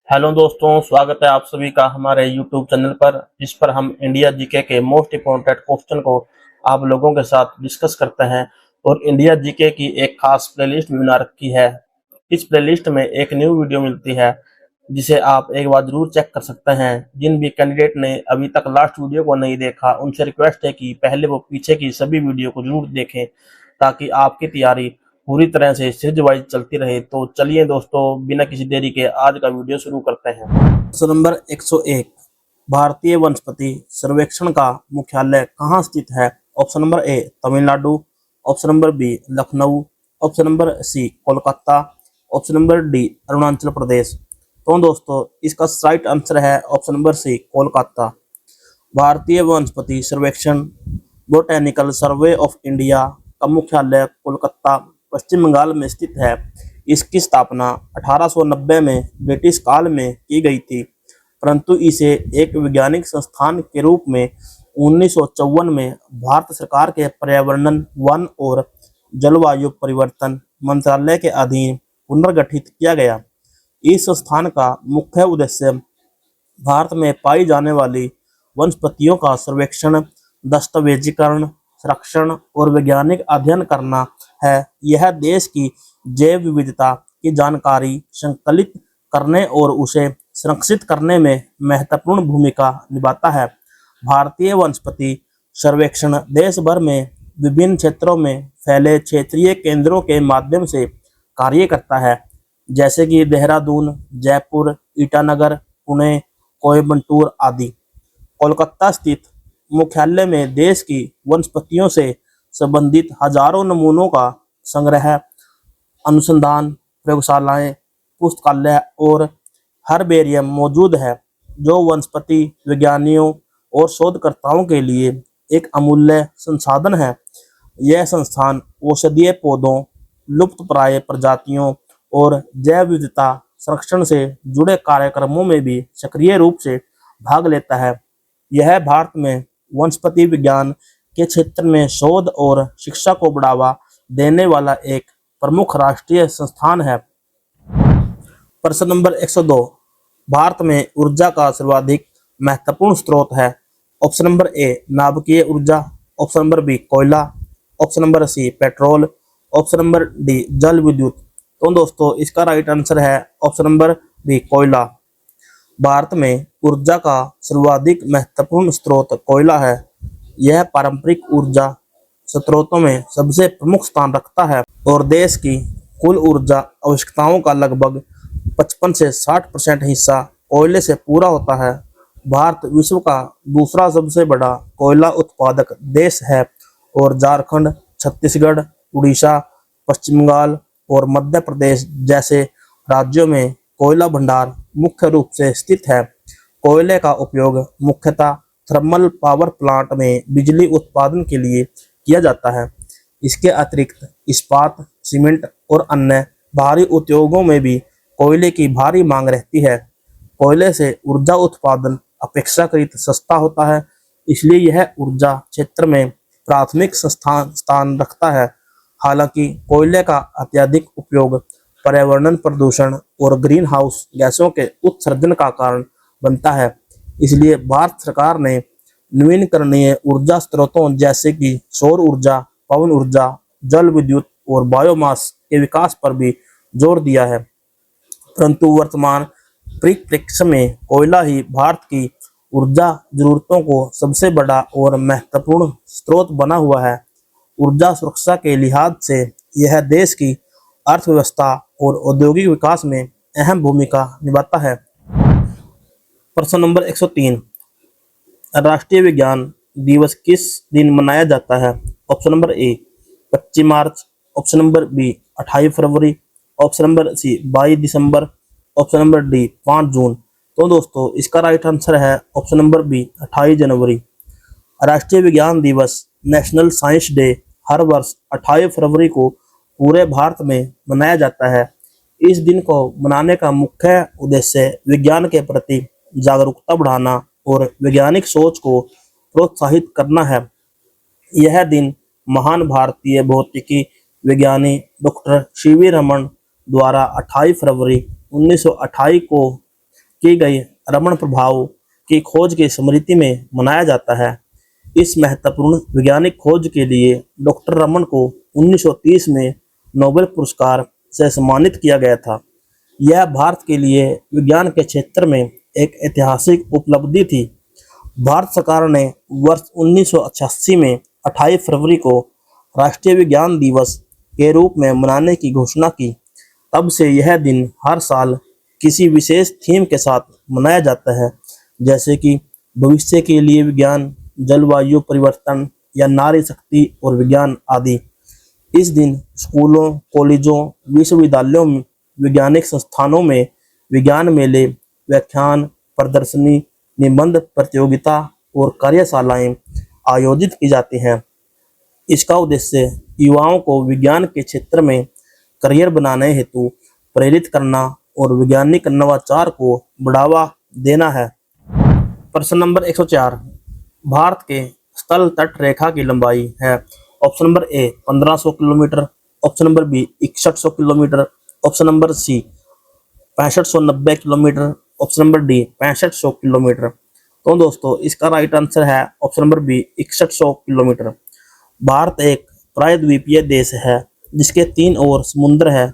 Hello दोस्तों, स्वागत है आप सभी का हमारे यूट्यूब चैनल पर, जिस पर हम इंडिया जीके के मोस्ट इम्पोर्टेंट क्वेश्चन को आप लोगों के साथ डिस्कस करते हैं। और इंडिया जीके की एक खास प्लेलिस्ट भी बना रखी है। इस प्लेलिस्ट में एक न्यू वीडियो मिलती है जिसे आप एक बार जरूर चेक कर सकते हैं। जिन भी कैंडिडेट ने अभी तक लास्ट वीडियो को नहीं देखा, उनसे रिक्वेस्ट है कि पहले वो पीछे की सभी वीडियो को जरूर देखें, ताकि आपकी तैयारी पूरी तरह से सीरीज वाइज चलती रहे। तो चलिए दोस्तों, बिना किसी देरी के आज का वीडियो शुरू करते हैं। प्रश्न नंबर 101, भारतीय वनस्पति सर्वेक्षण का मुख्यालय कहाँ स्थित है? Option number A Tamil Nadu, option number B Lucknow, option number C Kolkata, option number D Arunachal Pradesh. तो दोस्तों, इसका राइट आंसर है ऑप्शन नंबर सी कोलकाता। भारतीय वनस्पति सर्वेक्षण बोटेनिकल सर्वे ऑफ इंडिया का मुख्यालय कोलकाता पश्चिम बंगाल में स्थित है। इसकी स्थापना 1890 में ब्रिटिश काल में की गई थी, परंतु इसे एक वैज्ञानिक संस्थान के रूप में 1954 में भारत सरकार के पर्यावरण, वन और जलवायु परिवर्तन मंत्रालय के अधीन पुनर्गठित किया गया। इस संस्थान का मुख्य उद्देश्य भारत में पाई जाने वाली वनस्पतियों का सर्वेक्षण, दस्तावेजीकरण, संरक्षण और वैज्ञानिक अध्ययन करना है। यह देश की जैव विविधता की जानकारी संकलित करने और उसे संरक्षित करने में महत्वपूर्ण भूमिका निभाता है। भारतीय वनस्पति सर्वेक्षण देश भर में विभिन्न क्षेत्रों में फैले क्षेत्रीय केंद्रों के माध्यम से कार्य करता है, जैसे कि देहरादून, जयपुर, ईटानगर, पुणे, कोयम्बटूर आदि। कोलकाता स्थित मुख्यालय में देश की वनस्पतियों से संबंधित हजारों नमूनों का संग्रह, अनुसंधान प्रयोगशालाएं, पुस्तकालय और हर्बेरियम मौजूद है, जो वनस्पति विज्ञानियों और शोधकर्ताओं के लिए एक अमूल्य संसाधन है। यह संस्थान औषधीय पौधों, लुप्तप्राय प्रजातियों और जैव विविधता संरक्षण से जुड़े कार्यक्रमों में भी सक्रिय रूप से भाग लेता है। यह भारत में वनस्पति विज्ञान के क्षेत्र में शोध और शिक्षा को बढ़ावा देने वाला एक प्रमुख राष्ट्रीय संस्थान है। प्रश्न नंबर 102, भारत में ऊर्जा का सर्वाधिक महत्वपूर्ण स्रोत है। ऑप्शन नंबर ए नाभिकीय ऊर्जा, ऑप्शन नंबर बी कोयला, ऑप्शन नंबर सी पेट्रोल, ऑप्शन नंबर डी जल विद्युत। तो दोस्तों, इसका राइट आंसर है ऑप्शन नंबर बी कोयला। भारत में ऊर्जा का सर्वाधिक महत्वपूर्ण स्रोत कोयला है। यह पारंपरिक ऊर्जा स्रोतों में सबसे प्रमुख स्थान रखता है और देश की कुल ऊर्जा आवश्यकताओं का लगभग 55 से 60% हिस्सा कोयले से पूरा होता है। भारत विश्व का दूसरा सबसे बड़ा कोयला उत्पादक देश है और झारखंड, छत्तीसगढ़, उड़ीसा, पश्चिम बंगाल और मध्य प्रदेश जैसे राज्यों में कोयला भंडार मुख्य रूप से स्थित है। कोयले का उपयोग मुख्यतः थर्मल पावर प्लांट में बिजली उत्पादन के लिए किया जाता है। इसके अतिरिक्त इस्पात, सीमेंट और अन्य भारी उद्योगों में भी कोयले की भारी मांग रहती है। कोयले से ऊर्जा उत्पादन अपेक्षाकृत सस्ता होता है, इसलिए यह ऊर्जा क्षेत्र में प्राथमिक स्थान रखता है। हालांकि कोयले का अत्यधिक उपयोग पर्यावरण प्रदूषण और ग्रीन हाउस गैसों के उत्सर्जन का कारण बनता है। इसलिए भारत सरकार ने नवीनकरणीय ऊर्जा स्रोतों जैसे कि सौर ऊर्जा, पवन ऊर्जा, जल विद्युत और बायोमास के विकास पर भी जोर दिया है। परंतु वर्तमान परिप्रेक्ष्य में कोयला ही भारत की ऊर्जा जरूरतों को सबसे बड़ा और महत्वपूर्ण स्रोत बना हुआ है। ऊर्जा सुरक्षा के लिहाज से यह देश की अर्थव्यवस्था और औद्योगिक विकास में अहम भूमिका निभाता है। प्रश्न नंबर 103, राष्ट्रीय विज्ञान दिवस किस दिन मनाया जाता है? Option number A 25 March, option number B 28 फरवरी, ऑप्शन नंबर सी 22 दिसंबर, ऑप्शन नंबर डी 5 जून। तो दोस्तों, इसका राइट आंसर है ऑप्शन नंबर बी 28 जनवरी। राष्ट्रीय विज्ञान दिवस, नेशनल साइंस डे, हर वर्ष 28 फरवरी को पूरे भारत में मनाया जाता है। इस दिन को मनाने का मुख्य उद्देश्य विज्ञान के प्रति जागरूकता बढ़ाना और वैज्ञानिक सोच को प्रोत्साहित करना है। यह दिन महान भारतीय भौतिकी विज्ञानी डॉक्टर सीवी रमन द्वारा 28 फरवरी 1928 को की गई रमन प्रभाव की खोज की स्मृति में मनाया जाता है। इस महत्वपूर्ण वैज्ञानिक खोज के लिए डॉक्टर रमन को 1930 में नोबेल पुरस्कार से सम्मानित किया गया था। यह भारत के लिए विज्ञान के क्षेत्र में एक ऐतिहासिक उपलब्धि थी। भारत सरकार ने वर्ष 1988 में 28 फरवरी को राष्ट्रीय विज्ञान दिवस के रूप में मनाने की घोषणा की। तब से यह दिन हर साल किसी विशेष थीम के साथ मनाया जाता है, जैसे कि भविष्य के लिए विज्ञान, जलवायु परिवर्तन या नारी शक्ति और विज्ञान आदि। इस दिन स्कूलों, कॉलेजों, विश्वविद्यालयों में, वैज्ञानिक संस्थानों में विज्ञान मेले, व्याख्यान, प्रदर्शनी, निबंध प्रतियोगिता और कार्यशालाएं आयोजित की जाती हैं। इसका उद्देश्य युवाओं को विज्ञान के क्षेत्र में करियर बनाने हेतु प्रेरित करना और वैज्ञानिक नवाचार को बढ़ावा देना है। प्रश्न नंबर 104, भारत के स्थल तट रेखा की लंबाई है। Option number A 1500 kilometre, option number B 6100 kilometre, option number C 6590 kilometre, option number D 6500 kilometre. तो दोस्तों इसका राइट आंसर है option number B 6100 kilometre. Bharat एक प्रायद्वीपीय देश है जिसके 3 ओर समुद्र है।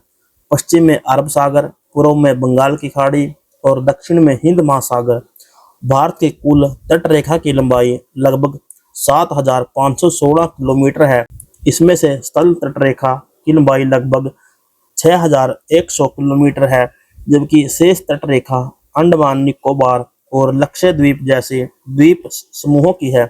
पश्चिम में अरब सागर, पूर्व में बंगाल की खाड़ी और दक्षिण में हिंद महासागर। भारत की कुल तट रेखा की लंबाई लगभग 7516 किलोमीटर है। इसमें से स्थल तट रेखा की लंबाई लगभग 6100 किलोमीटर है, जबकि शेष तट रेखा अंडमान निकोबार और लक्षद्वीप जैसे द्वीप समूहों की है।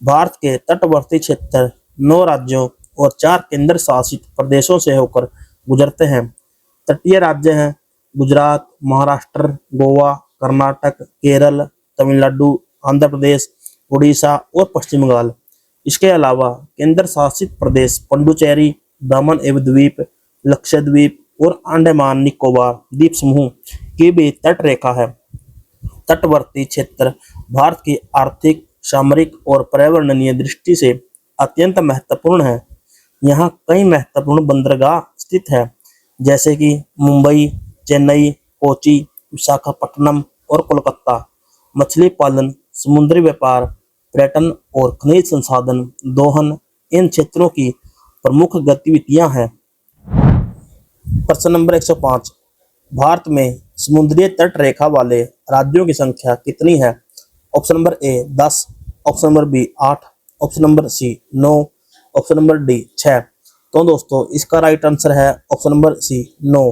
भारत के तटवर्ती क्षेत्र 9 राज्यों और 4 केंद्र शासित प्रदेशों से होकर गुजरते हैं। तटीय राज्य हैं गुजरात, महाराष्ट्र, गोवा, कर्नाटक, केरल, तमिलनाडु, आंध्र प्रदेश, उड़ीसा और पश्चिम बंगाल। इसके अलावा केंद्र शासित प्रदेश पुडुचेरी, दमन एवं द्वीप, लक्षद्वीप और अंडमान निकोबार द्वीप समूह की भी तट रेखा है। तटवर्ती क्षेत्र भारत की आर्थिक, सामरिक और पर्यावरणीय दृष्टि से अत्यंत महत्वपूर्ण है। यहाँ कई महत्वपूर्ण बंदरगाह स्थित है, जैसे कि मुंबई, चेन्नई, कोची, विशाखापट्टनम और कोलकाता। मछली पालन, समुद्री व्यापार, पर्यटन और खनिज संसाधन दोहन इन क्षेत्रों की प्रमुख गतिविधियां हैं। प्रश्न नंबर 105, भारत में समुद्री तट रेखा वाले राज्यों की संख्या कितनी है? Option number A 10, option number B 8, option number C 9, option number D 6। तो दोस्तों इसका राइट आंसर है ऑप्शन नंबर सी 9।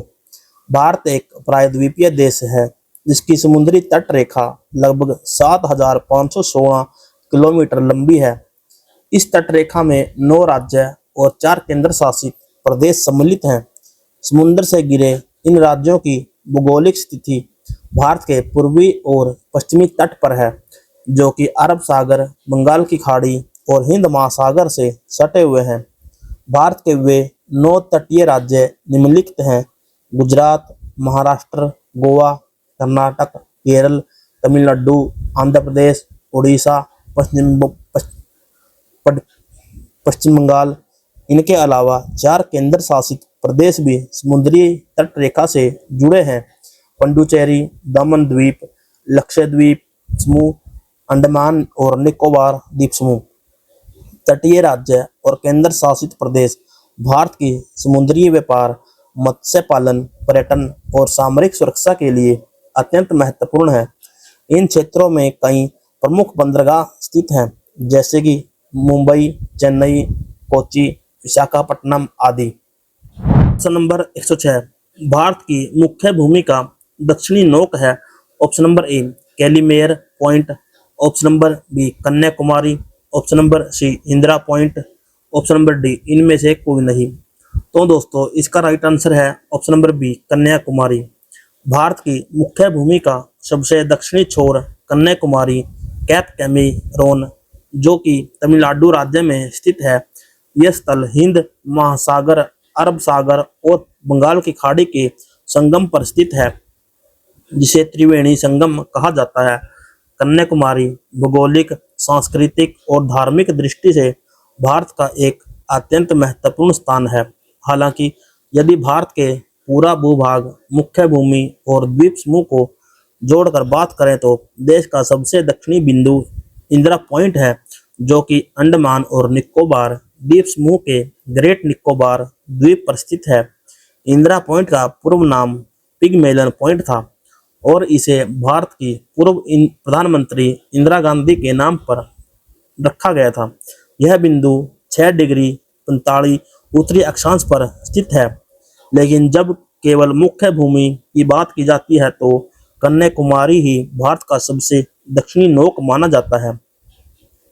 भारत एक प्रायद्वीपीय देश है जिसकी समुद्री तट रेखा लगभग 7516 किलोमीटर लंबी है। इस तट रेखा में 9 राज्य और 4 केंद्र शासित प्रदेश सम्मिलित हैं। समुद्र से घिरे इन राज्यों की भौगोलिक स्थिति भारत के पूर्वी और पश्चिमी तट पर है, जो कि अरब सागर, बंगाल की खाड़ी और हिंद महासागर से सटे हुए हैं। भारत के वे 9 तटीय राज्य निम्नलिखित हैं: गुजरात, महाराष्ट्र, गोवा, कर्नाटक, केरल, तमिलनाडु, आंध्र प्रदेश, उड़ीसा, पश्चिम बंगाल। इनके अलावा 4 केंद्र शासित प्रदेश भी समुद्री तट रेखा से जुड़े हैं: पुडुचेरी, दमन द्वीप, लक्षद्वीप समूह, अंडमान और निकोबार द्वीप समूह। तटीय राज्य और केंद्र शासित प्रदेश भारत की समुद्री व्यापार, मत्स्य पालन, पर्यटन और सामरिक सुरक्षा के लिए अत्यंत महत्वपूर्ण है। इन क्षेत्रों में कई प्रमुख बंदरगाह स्थित हैं, जैसे कि मुंबई, चेन्नई, कोची, विशाखापट्टनम आदि। ऑप्शन नंबर 106, भारत की मुख्य भूमिका दक्षिणी नौक है। Option number A Calimere point, option number B Kanyakumari, option number C Indira point, option number D इनमें से कोई नहीं। तो दोस्तों इसका राइट आंसर है option number B Kanyakumari. Bharat की मुख्य भूमिका सबसे दक्षिणी छोर कन्याकुमारी, कैप कैमेरोन, जो कि तमिलनाडु राज्य में स्थित है। यह स्थल हिंद महासागर, अरब सागर और बंगाल की खाड़ी के संगम पर स्थित है, जिसे त्रिवेणी संगम कहा जाता है। कन्याकुमारी भौगोलिक, सांस्कृतिक और धार्मिक दृष्टि से भारत का एक अत्यंत महत्वपूर्ण स्थान है। हालांकि यदि भारत के पूरा भूभाग, मुख्य भूमि और द्वीप समूह को जोड़कर बात करें तो देश का सबसे दक्षिणी बिंदु इंदिरा पॉइंट है, जो कि अंडमान और निकोबार द्वीप समूह के ग्रेट निकोबार द्वीप पर स्थित है। इंदिरा पॉइंट का पूर्व नाम पिगमेलियन पॉइंट था और इसे भारत की पूर्व प्रधानमंत्री इंदिरा गांधी के नाम पर रखा गया था। यह बिंदु 6 डिग्री 45 उत्तरी अक्षांश पर स्थित है, लेकिन जब केवल मुख्य भूमि की बात की जाती है तो कन्याकुमारी ही भारत का सबसे दक्षिणी नोक माना जाता है।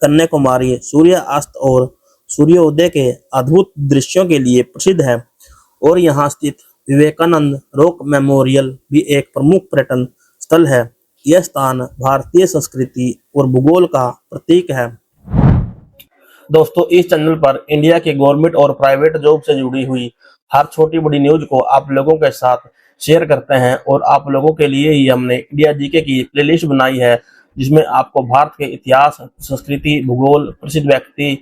कन्याकुमारी सूर्यास्त और सूर्योदय के अद्भुत दृश्यों के लिए प्रसिद्ध है और यहाँ स्थित विवेकानंद रॉक मेमोरियल भी एक प्रमुख पर्यटन स्थल है। यह स्थान भारतीय संस्कृति और भूगोल का प्रतीक है। दोस्तों, इस चैनल पर इंडिया के गवर्नमेंट और प्राइवेट जॉब से जुड़ी हुई हर छोटी बड़ी न्यूज को आप लोगों के साथ शेयर करते हैं और आप लोगों के लिए ही हमने इंडिया जीके की प्लेलिस्ट बनाई है, जिसमें आपको भारत के इतिहास, संस्कृति, भूगोल, प्रसिद्ध व्यक्ति,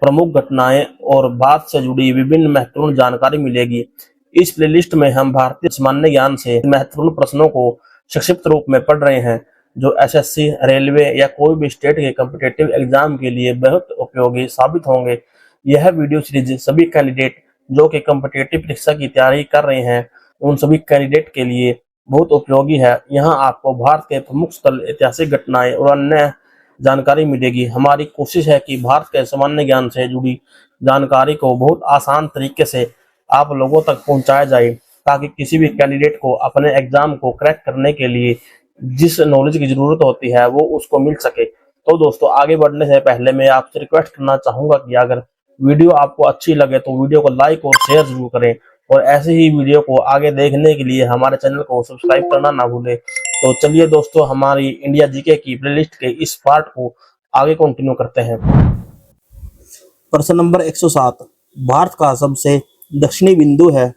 प्रमुख घटनाएं और भारत से जुड़ी विभिन्न महत्वपूर्ण जानकारी मिलेगी। इस प्लेलिस्ट में हम भारतीय सामान्य ज्ञान से महत्वपूर्ण प्रश्नों को संक्षिप्त रूप में पढ़ रहे हैं, जो एसएससी, रेलवे या कोई भी स्टेट के कॉम्पिटिटिव एग्जाम के लिए बहुत उपयोगी साबित होंगे। यह वीडियो सीरीज सभी कैंडिडेट जो कि कॉम्पिटिटिव परीक्षा की तैयारी कर रहे हैं, उन सभी कैंडिडेट के लिए बहुत उपयोगी है। यहाँ आपको भारत के प्रमुख स्थल, ऐतिहासिक घटनाएं और अन्य जानकारी मिलेगी। हमारी कोशिश है कि भारत के सामान्य ज्ञान से जुड़ी जानकारी को बहुत आसान तरीके से आप लोगों तक पहुंचाया जाए, ताकि किसी भी कैंडिडेट को अपने एग्जाम को क्रैक करने के लिए जिस नॉलेज की जरूरत होती है वो उसको मिल सके। तो दोस्तों, आगे बढ़ने से पहले मैं आपसे रिक्वेस्ट करना चाहूंगा कि अगर वीडियो आपको अच्छी लगे तो वीडियो को लाइक और शेयर जरूर करें और ऐसे ही वीडियो को आगे देखने के लिए हमारे चैनल को सब्सक्राइब करना ना भूलें। तो चलिए दोस्तों, हमारी इंडिया जीके की प्लेलिस्ट के इस पार्ट को आगे कंटिन्यू करते हैं। प्रश्न नंबर 107, भारत का सबसे दक्षिणी बिंदु है।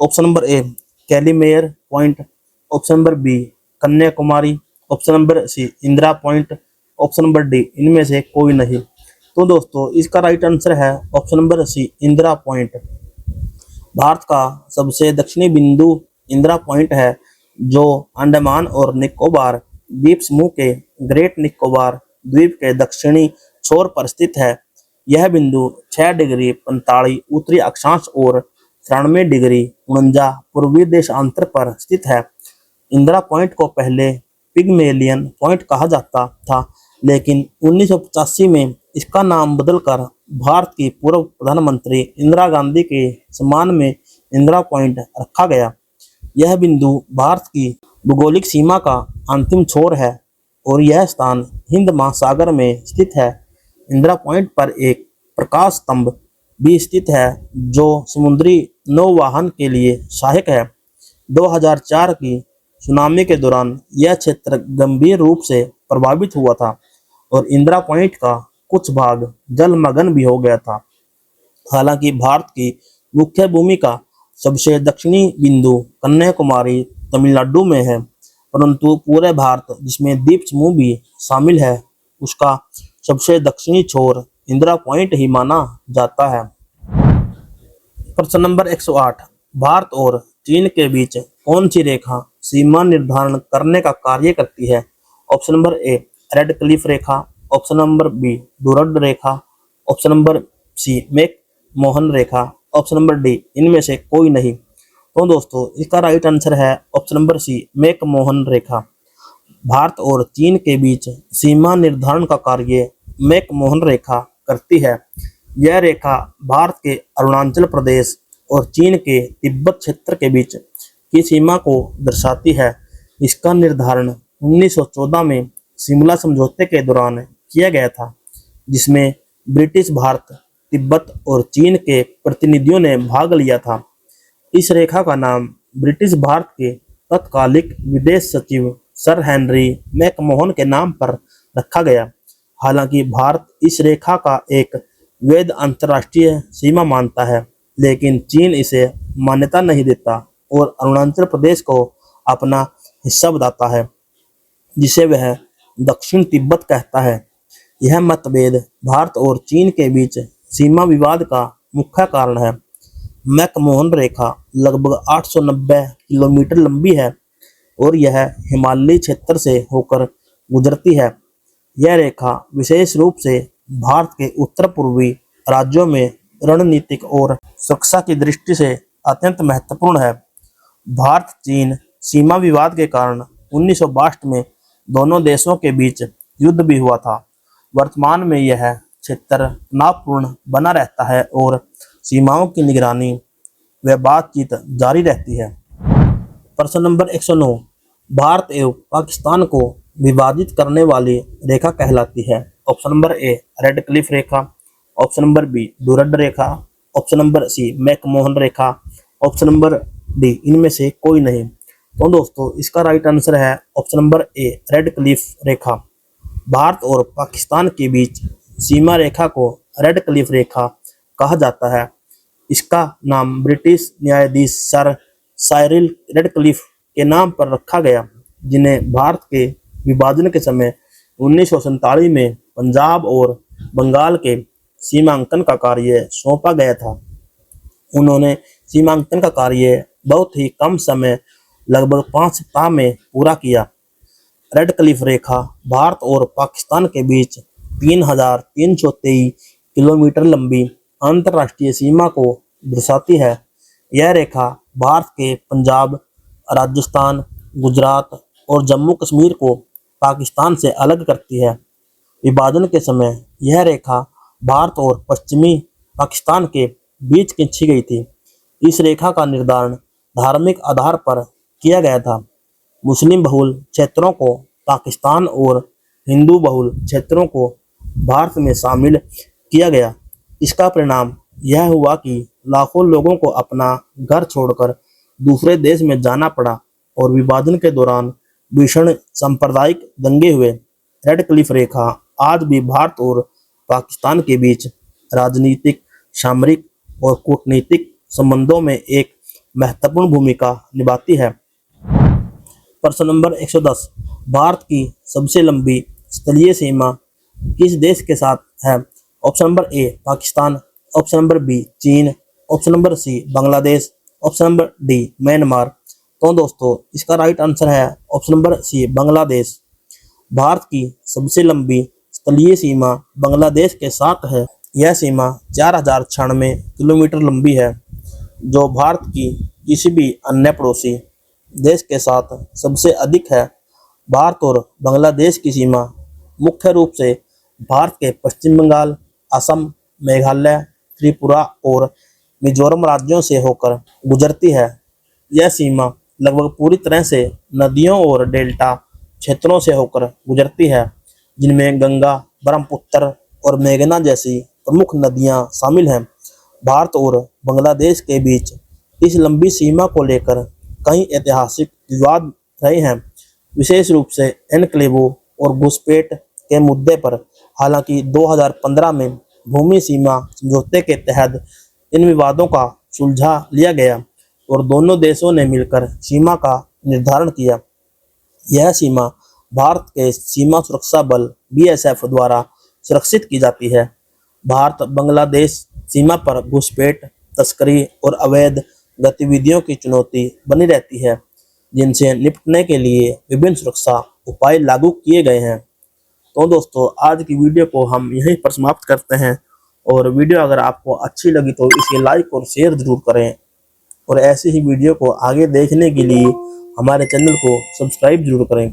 Option number A Calimere point, option number B Kanyakumari, option number C Indira point, option number D इनमें से कोई नहीं। तो दोस्तों, इसका राइट आंसर है option number C Indira point. Bharat का सबसे दक्षिणी बिंदु इंदिरा पॉइंट है, जो अंडमान और निकोबार द्वीप समूह के ग्रेट निकोबार द्वीप के दक्षिणी छोर पर स्थित है। यह बिंदु 6 डिग्री 45 उत्तरी अक्षांश और 93 डिग्री 49 पूर्वी देशांतर पर स्थित है। इंदिरा पॉइंट को पहले पिगमेलियन पॉइंट कहा जाता था, लेकिन 1985 में इसका नाम बदलकर भारत की पूर्व प्रधानमंत्री इंदिरा गांधी के सम्मान में इंदिरा पॉइंट रखा गया। यह बिंदु भारत की भौगोलिक सीमा का अंतिम छोर है और यह स्थान हिंद महासागर में स्थित है। इंदिरा पॉइंट पर एक प्रकाश स्तंभ भी स्थित है, जो समुद्री नौवाहन के लिए सहायक है। 2004 की सुनामी के दौरान यह क्षेत्र गंभीर रूप से प्रभावित हुआ था और इंदिरा पॉइंट का कुछ भाग जलमग्न भी हो गया था। हालांकि भारत की मुख्य भूमि का सबसे दक्षिणी बिंदु कन्याकुमारी तमिलनाडु में है, परंतु पूरे भारत जिसमें द्वीप समूह भी शामिल है, उसका सबसे दक्षिणी छोर इंदिरा पॉइंट ही माना जाता है। प्रश्न नंबर 108, भारत और चीन के बीच कौन सी रेखा सीमा निर्धारण करने का कार्य करती है। Option number A Radcliffe रेखा, ऑप्शन नंबर बी डुरड रेखा, option number C McMahon रेखा, ऑप्शन नंबर डी इनमें से कोई नहीं। तो दोस्तों, इसका राइट आंसर है option number C McMahon रेखा। भारत और चीन के बीच सीमा निर्धारण का कार्य मैक मोहन रेखा करती है। यह रेखा भारत के अरुणाचल प्रदेश और चीन के तिब्बत क्षेत्र के बीच की सीमा को दर्शाती है। इसका निर्धारण 1914 में शिमला समझौते के दौरान किया गया था, जिसमें ब्रिटिश भारत, तिब्बत और चीन के प्रतिनिधियों ने भाग लिया था। इस रेखा का नाम ब्रिटिश भारत के तत्कालिक विदेश सचिव सर हेनरी मैकमोहन के नाम पर रखा गया। हालांकि भारत इस रेखा का एक वैध अंतर्राष्ट्रीय सीमा मानता है, लेकिन चीन इसे मान्यता नहीं देता और अरुणाचल प्रदेश को अपना हिस्सा बताता है, जिसे वह दक्षिण तिब्बत कहता है। यह मतभेद भारत और चीन के बीच सीमा विवाद का मुख्य कारण है। मैकमोहन रेखा लगभग 890 किलोमीटर लंबी है। और यह हिमालयी क्षेत्र से होकर गुजरती है। यह रेखा विशेष रूप से भारत के उत्तर पूर्वी राज्यों में रणनीतिक और सुरक्षा की दृष्टि से अत्यंत महत्वपूर्ण है। भारत चीन सीमा विवाद के कारण 1962 में दोनों देशों के बीच युद्ध भी हुआ था। वर्तमान में यह क्षेत्र तनावपूर्ण बना रहता है और सीमाओं की निगरानी व बातचीत जारी रहती है। प्रश्न नंबर 109, भारत एवं पाकिस्तान को विभाजित करने वाली रेखा कहलाती है। Option number A Radcliffe रेखा, ऑप्शन नंबर बी डुरंड रेखा, ऑप्शन नंबर सी मैकमोहन रेखा, ऑप्शन नंबर डी इनमें से कोई नहीं। तो दोस्तों इसका राइट आंसर है option number A Radcliffe रेखा। भारत और पाकिस्तान के बीच सीमा रेखा को रेड क्लिफ रेखा कहा जाता है। इसका नाम ब्रिटिश न्यायाधीश सर साइरिल रेडक्लिफ के नाम पर रखा गया, जिन्हें भारत के विभाजन के समय 1947 में पंजाब और बंगाल के सीमांकन का कार्य सौंपा गया था। उन्होंने सीमांकन का कार्य बहुत ही कम समय लगभग 5 सप्ताह में पूरा किया। रेड क्लिफ रेखा भारत और पाकिस्तान के बीच 3,323 किलोमीटर लंबी अंतर्राष्ट्रीय सीमा को दर्शाती है। यह रेखा भारत के पंजाब, राजस्थान, गुजरात और जम्मू कश्मीर को पाकिस्तान से अलग करती है। विभाजन के समय यह रेखा भारत और पश्चिमी पाकिस्तान के बीच खींची गई थी। इस रेखा का निर्धारण धार्मिक आधार पर किया गया था। मुस्लिम बहुल क्षेत्रों को पाकिस्तान और हिंदू बहुल क्षेत्रों को भारत में शामिल किया गया। इसका परिणाम यह हुआ कि लाखों लोगों को अपना घर छोड़कर दूसरे देश में जाना पड़ा और विभाजन के दौरान भीषण सांप्रदायिक दंगे हुए। रेड क्लिफ रेखा आज भी भारत और पाकिस्तान के बीच राजनीतिक, सामरिक और कूटनीतिक संबंधों में एक महत्वपूर्ण भूमिका निभाती है। प्रश्न नंबर 110, भारत की सबसे लंबी स्थलीय सीमा किस देश के साथ है? Option number A Pakistan, option number B Cheen, option number C Bangladesh, option number D Myanmar. तो दोस्तों इसका राइट आंसर है option number C Bangladesh. Bharat की सबसे लंबी स्थलीय सीमा बांग्लादेश के साथ है। यह सीमा 4096 किलोमीटर लंबी है, जो भारत की किसी भी अन्य पड़ोसी देश के साथ सबसे अधिक है। भारत और बांग्लादेश की सीमा मुख्य रूप से भारत के पश्चिम बंगाल, असम, मेघालय, त्रिपुरा और मिजोरम राज्यों से होकर गुजरती है। यह सीमा लगभग पूरी तरह से नदियों और डेल्टा क्षेत्रों से होकर गुजरती है, जिनमें गंगा, ब्रह्मपुत्र और मेघना जैसी प्रमुख नदियां शामिल हैं। भारत और बांग्लादेश के बीच इस लंबी सीमा को लेकर कई ऐतिहासिक विवाद रहे हैं, विशेष रूप से एन्क्लेवों और घुसपैठ के मुद्दे पर। हालांकि 2015 में भूमि सीमा समझौते के तहत इन विवादों का सुलझा लिया गया और दोनों देशों ने मिलकर सीमा का निर्धारण किया। यह सीमा भारत के सीमा सुरक्षा बल BSF द्वारा सुरक्षित की जाती है। भारत बांग्लादेश सीमा पर घुसपैठ, तस्करी और अवैध गतिविधियों की चुनौती बनी रहती है, जिनसे निपटने के लिए विभिन्न सुरक्षा उपाय लागू किए गए हैं। तो दोस्तों आज की वीडियो को हम यहीं पर समाप्त करते हैं, और वीडियो अगर आपको अच्छी लगी तो इसे लाइक और शेयर जरूर करें, और ऐसी ही वीडियो को आगे देखने के लिए हमारे चैनल को सब्सक्राइब जरूर करें।